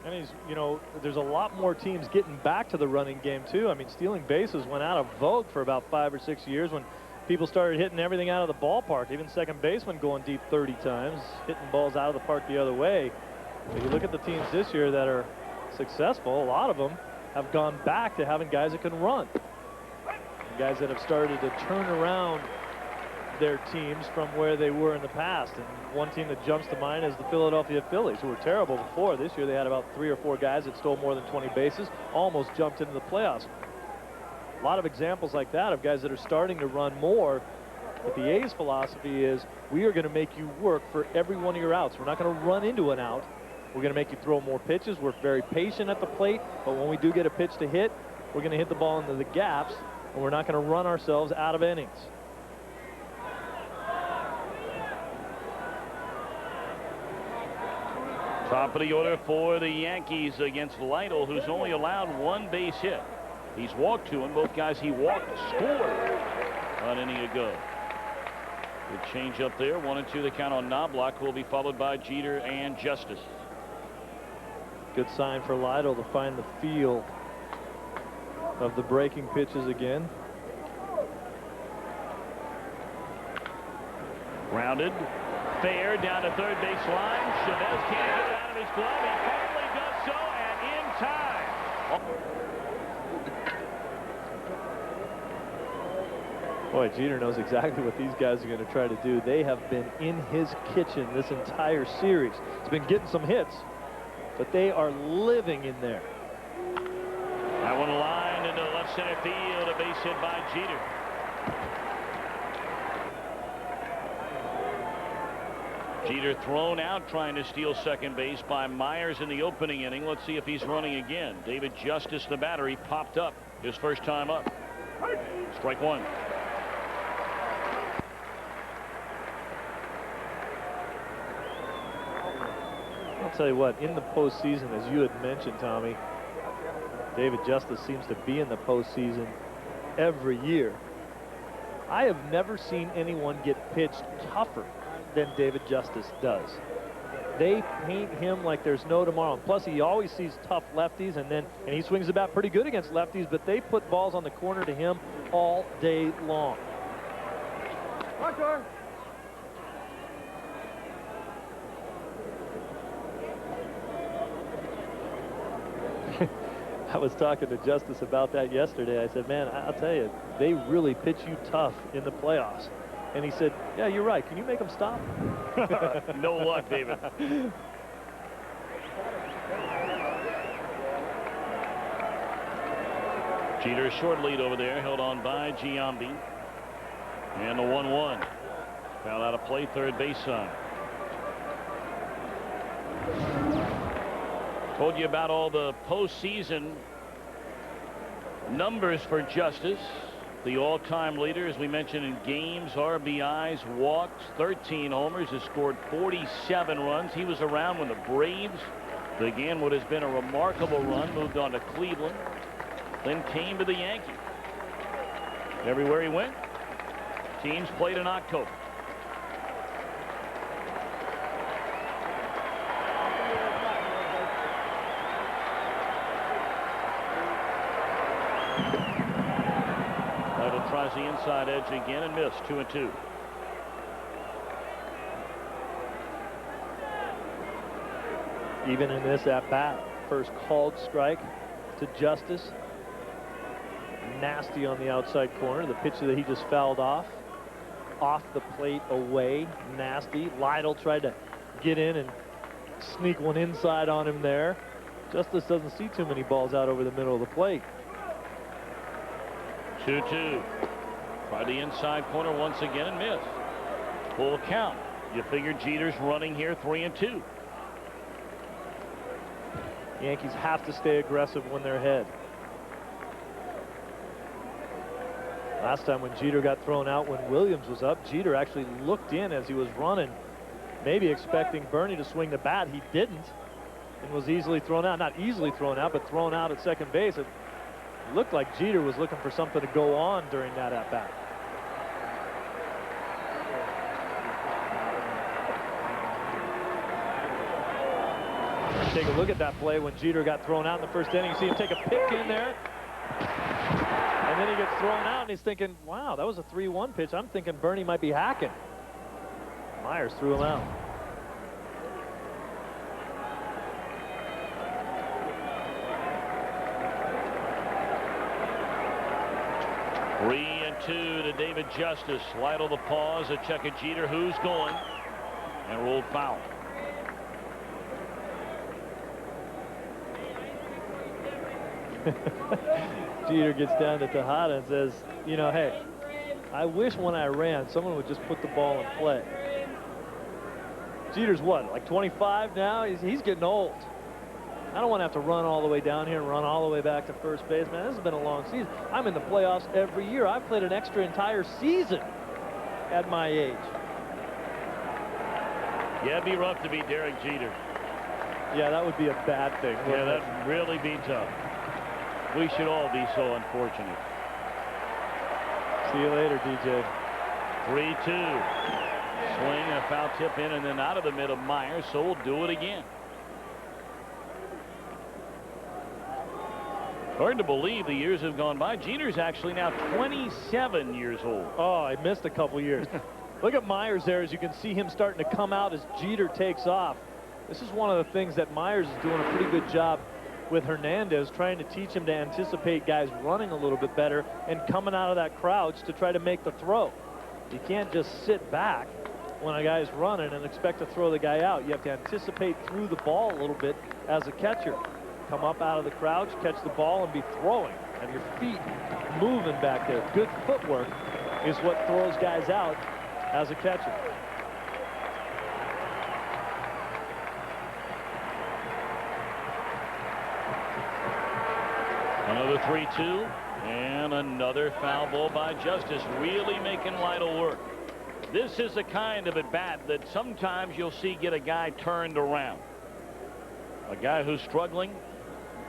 And he's, you know, there's a lot more teams getting back to the running game too. I mean, stealing bases went out of vogue for about 5 or 6 years when people started hitting everything out of the ballpark. Even second baseman going deep 30 times, hitting balls out of the park the other way. But you look at the teams this year that are successful, a lot of them have gone back to having guys that can run. Guys that have started to turn around their teams from where they were in the past. And one team that jumps to mind is the Philadelphia Phillies, who were terrible before. This year they had about 3 or 4 guys that stole more than 20 bases, almost jumped into the playoffs. A lot of examples like that of guys that are starting to run more. But the A's philosophy is, we are going to make you work for every one of your outs. We're not going to run into an out. We're going to make you throw more pitches. We're very patient at the plate, but when we do get a pitch to hit, we're going to hit the ball into the gaps, and we're not going to run ourselves out of innings. Top of the order for the Yankees against Lytle, who's only allowed 1 base hit. He's walked 2, and both guys he walked scored an inning ago. Good change up there. 1-2 the count on Knobloch, who will be followed by Jeter and Justice. Good sign for Lytle to find the feel of the breaking pitches again. Grounded. Fair down to third base line. Chavez can't get it out of his glove. He finally does so, and in time. Boy, Jeter knows exactly what these guys are going to try to do. They have been in his kitchen this entire series. He's been getting some hits, but they are living in there. That one lined into left center field. A base hit by Jeter. Jeter thrown out trying to steal second base by Myers in the opening inning. Let's see if he's running again. David Justice, the batter, he popped up his first time up. Strike 1. I'll tell you what, in the postseason, as you had mentioned, Tommy, David Justice seems to be in the postseason every year. I have never seen anyone get pitched tougher than David Justice does. They paint him like there's no tomorrow. And plus, he always sees tough lefties, and he swings the bat pretty good against lefties, but they put balls on the corner to him all day long. I was talking to Justice about that yesterday. I said, man, I'll tell you, they really pitch you tough in the playoffs. And he said, yeah, you're right. Can you make them stop? No luck, David. Jeter short lead over there, held on by Giambi. And the 1-1. Foul out of play, third base side. Told you about all the postseason numbers for Justice. The all-time leader, as we mentioned, in games, RBIs, walks, 13 homers, has scored 47 runs. He was around when the Braves began what has been a remarkable run, moved on to Cleveland, then came to the Yankees. Everywhere he went, teams played in October. Tries the inside edge again and missed. 2-2. Even in this at-bat, first called strike to Justice. Nasty on the outside corner. The pitch that he just fouled off the plate away. Nasty. Lytle tried to get in and sneak one inside on him there. Justice doesn't see too many balls out over the middle of the plate. 2-2. Try the inside corner once again and missed. Full count. You figure Jeter's running here 3-2. Yankees have to stay aggressive when they're ahead. Last time when Jeter got thrown out when Williams was up, Jeter actually looked in as he was running, maybe expecting Bernie to swing the bat. He didn't, and was easily thrown out. Not easily thrown out, but thrown out at second base. It looked like Jeter was looking for something to go on during that at-bat. take a look at that play when Jeter got thrown out in the first inning. You see him take a pick in there. And then he gets thrown out, and he's thinking, wow, that was a 3-1 pitch. I'm thinking Bernie might be hacking. Myers threw him out. Three and two to David Justice. Lytle the pause, a check of Jeter, who's going, and rolled foul. Jeter gets down to Tejada and says, you know, hey, I wish when I ran someone would just put the ball in play. Jeter's what, like 25 now? He's getting old. I don't want to have to run all the way down here and run all the way back to first base, man. This has been a long season. I'm in the playoffs every year. I've played an extra entire season at my age. Yeah, it'd be rough to beat Derek Jeter. Yeah, that would be a bad thing. Yeah, that'd really be tough. We should all be so unfortunate. See you later, DJ. 3-2. Swing and a foul tip in and then out of the mid of Myers, so we'll do it again. Hard to believe the years have gone by. Jeter's actually now 27 years old. Oh, I missed a couple years. Look at Myers there. As you can see him starting to come out as Jeter takes off. This is one of the things that Myers is doing a pretty good job with Hernandez, trying to teach him to anticipate guys running a little bit better and coming out of that crouch to try to make the throw. You can't just sit back when a guy's running and expect to throw the guy out. You have to anticipate through the ball a little bit as a catcher. Come up out of the crouch, catch the ball, and be throwing. Have your feet moving back there. Good footwork is what throws guys out as a catcher. Another 3-2 and another foul ball by Justice, really making Lytle work. This is the kind of at bat that sometimes you'll see get a guy turned around. A guy who's struggling,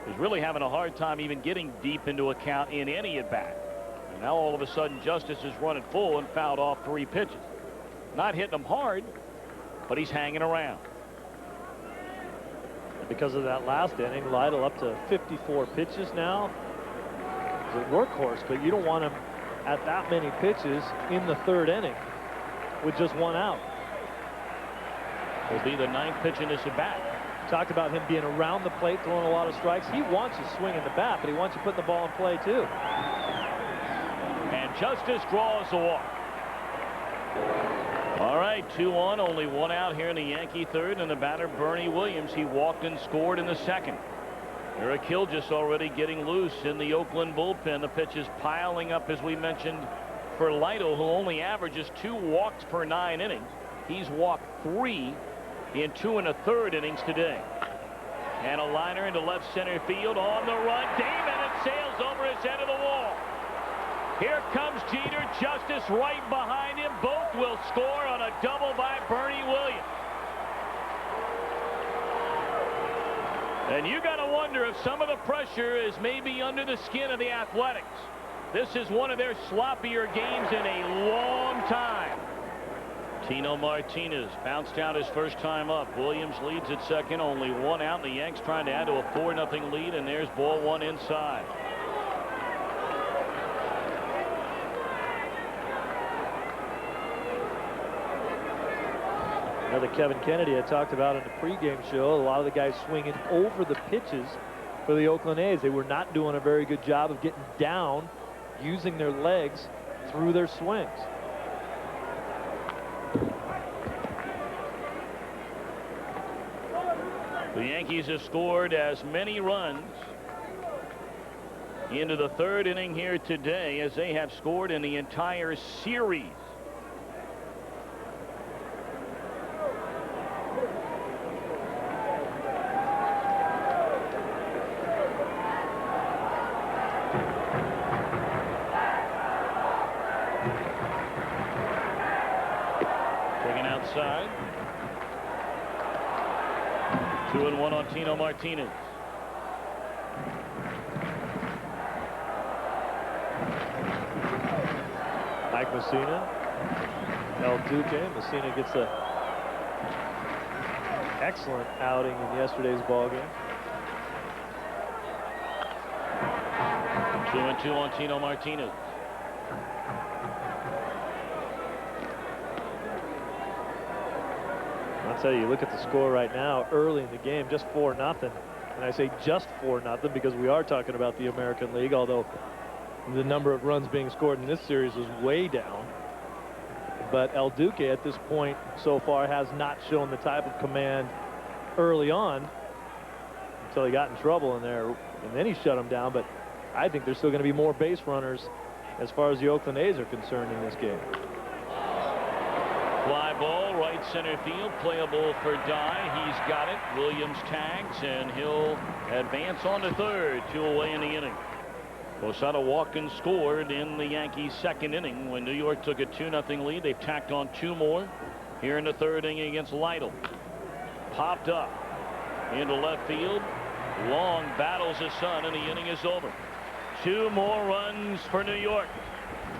who's really having a hard time even getting deep into a count in any at bat. And now all of a sudden Justice is running full and fouled off 3 pitches. Not hitting them hard, but he's hanging around. Because of that last inning, Lytle up to 54 pitches now. He's a workhorse, but you don't want him at that many pitches in the 3rd inning with just 1 out. Will be the 9th pitch in this at bat. Talked about him being around the plate, throwing a lot of strikes. He wants you swinging the bat, but he wants you putting the ball in play too. And Justice draws the walk. All right, 2-1, only 1 out here in the Yankee 3rd, and the batter Bernie Williams. He walked and scored in the 2nd. Eric Hill just already getting loose in the Oakland bullpen. The pitch is piling up, as we mentioned, for Lytle, who only averages 2 walks per 9 innings. He's walked 3 in 2 1/3 innings today. And a liner into left center field on the run. Damon, it sails over his head of the wall. Here comes Jeter, Justice right behind him. Both will score on a double by Bernie Williams. And you got to wonder if some of the pressure is maybe under the skin of the Athletics. This is one of their sloppier games in a long time. Tino Martinez bounced out his first time up. Williams leads at second, only 1 out. The Yanks trying to add to a 4-0 lead, and there's ball 1 inside. Another Kevin Kennedy I talked about in the pregame show. A lot of the guys swinging over the pitches for the Oakland A's. They were not doing a very good job of getting down, using their legs through their swings. The Yankees have scored as many runs into the 3rd inning here today as they have scored in the entire series. Taken outside. 2-1 on Tino Martinez. Mike Messina, El Duque. Messina gets a excellent outing in yesterday's ball game. 2-2 on Tino Martinez. I'll tell you, look at the score right now early in the game, just 4-0. And I say just 4-0 because we are talking about the American League, although the number of runs being scored in this series is way down. But El Duque at this point so far has not shown the type of command early on until he got in trouble in there, and then he shut him down. But I think there's still going to be more base runners as far as the Oakland A's are concerned in this game. Fly ball, right center field, playable for Dye. He's got it. Williams tags, and he'll advance on to third. 2 away in the inning. Posada Watkins scored in the Yankees' second inning when New York took a 2-0 lead. They've tacked on 2 more here in the third inning against Lytle. Popped up into left field. Long battles his son, and the inning is over. 2 more runs for New York.